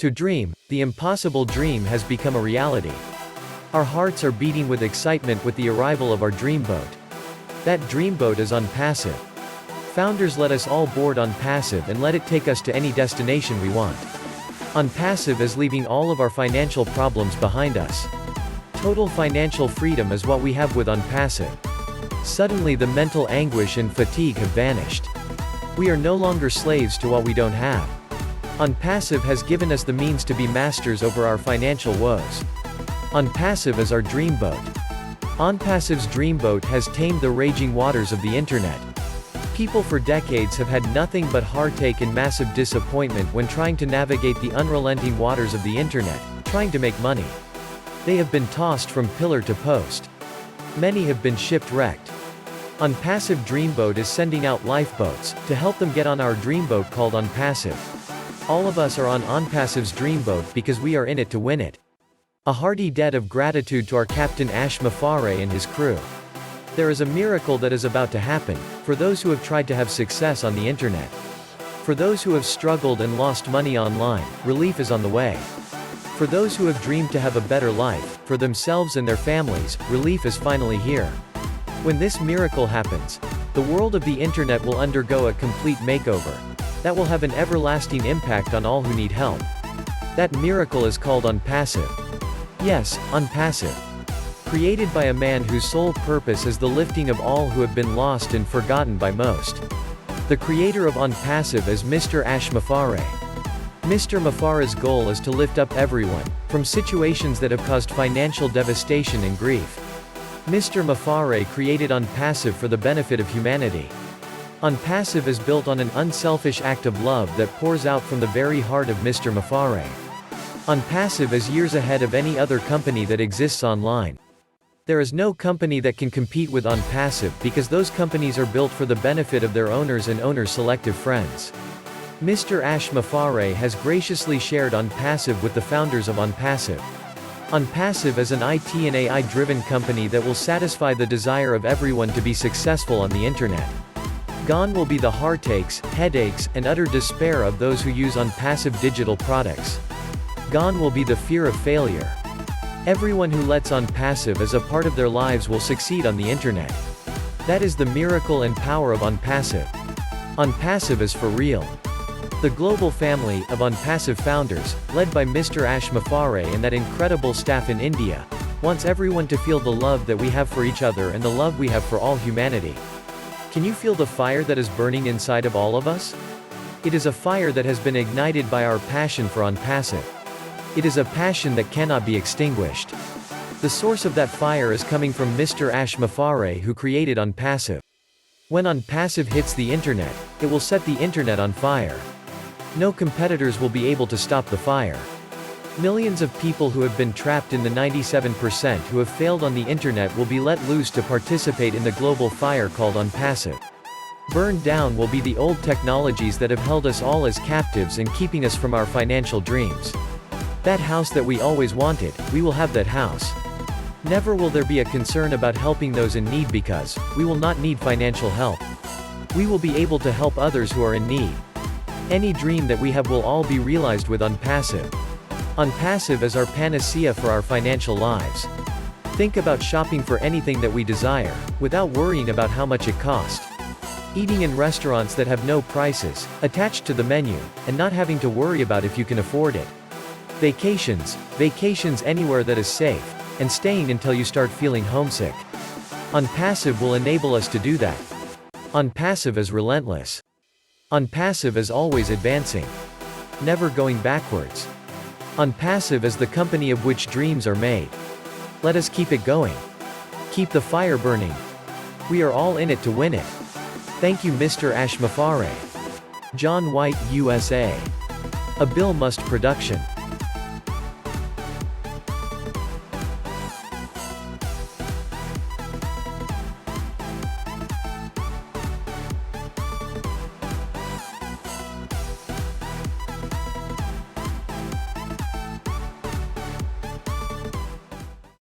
To dream, the impossible dream has become a reality. Our hearts are beating with excitement with the arrival of our dreamboat. That dreamboat is OnPassive. Founders let us all board OnPassive and let it take us to any destination we want. OnPassive is leaving all of our financial problems behind us. Total financial freedom is what we have with OnPassive. Suddenly the mental anguish and fatigue have vanished. We are no longer slaves to what we don't have. OnPassive has given us the means to be masters over our financial woes. OnPassive is our dreamboat. OnPassive's dreamboat has tamed the raging waters of the internet. People for decades have had nothing but heartache and massive disappointment when trying to navigate the unrelenting waters of the internet, trying to make money. They have been tossed from pillar to post. Many have been shipwrecked. OnPassive Dreamboat is sending out lifeboats to help them get on our dreamboat called OnPassive. All of us are on OnPassive's dreamboat because we are in it to win it. A hearty debt of gratitude to our Captain Ash Mufareh and his crew. There is a miracle that is about to happen, for those who have tried to have success on the internet. For those who have struggled and lost money online, relief is on the way. For those who have dreamed to have a better life, for themselves and their families, relief is finally here. When this miracle happens, the world of the internet will undergo a complete makeover. That will have an everlasting impact on all who need help. That miracle is called OnPassive. Yes, OnPassive. Created by a man whose sole purpose is the lifting of all who have been lost and forgotten by most. The creator of OnPassive is Mr. Ash Mufareh. Mr. Mufareh's goal is to lift up everyone, from situations that have caused financial devastation and grief. Mr. Mufareh created OnPassive for the benefit of humanity. OnPassive is built on an unselfish act of love that pours out from the very heart of Mr. Mufareh. OnPassive is years ahead of any other company that exists online. There is no company that can compete with OnPassive because those companies are built for the benefit of their owners and owners' selective friends. Mr. Ash Mufareh has graciously shared OnPassive with the founders of OnPassive. OnPassive is an IT and AI-driven company that will satisfy the desire of everyone to be successful on the internet. Gone will be the heartaches, headaches, and utter despair of those who use OnPassive digital products. Gone will be the fear of failure. Everyone who lets OnPassive as a part of their lives will succeed on the internet. That is the miracle and power of OnPassive. OnPassive is for real. The global family of OnPassive founders, led by Mr. Ash Mufareh and that incredible staff in India, wants everyone to feel the love that we have for each other and the love we have for all humanity. Can you feel the fire that is burning inside of all of us? It is a fire that has been ignited by our passion for OnPassive. It is a passion that cannot be extinguished. The source of that fire is coming from Mr. Ash Mufareh, who created OnPassive. When OnPassive hits the internet, it will set the internet on fire. No competitors will be able to stop the fire. Millions of people who have been trapped in the 97% who have failed on the internet will be let loose to participate in the global fire called OnPassive. Burned down will be the old technologies that have held us all as captives and keeping us from our financial dreams. That house that we always wanted, we will have that house. Never will there be a concern about helping those in need because we will not need financial help. We will be able to help others who are in need. Any dream that we have will all be realized with OnPassive. OnPassive is our panacea for our financial lives. Think about shopping for anything that we desire, without worrying about how much it costs. Eating in restaurants that have no prices attached to the menu, and not having to worry about if you can afford it. Vacations anywhere that is safe, and staying until you start feeling homesick. OnPassive will enable us to do that. OnPassive is relentless. OnPassive is always advancing. Never going backwards. OnPassive is the company of which dreams are made. Let us keep it going. Keep the fire burning. We are all in it to win it. Thank you, Mr. Ash Mufareh. John White, USA. A Bill Must Production.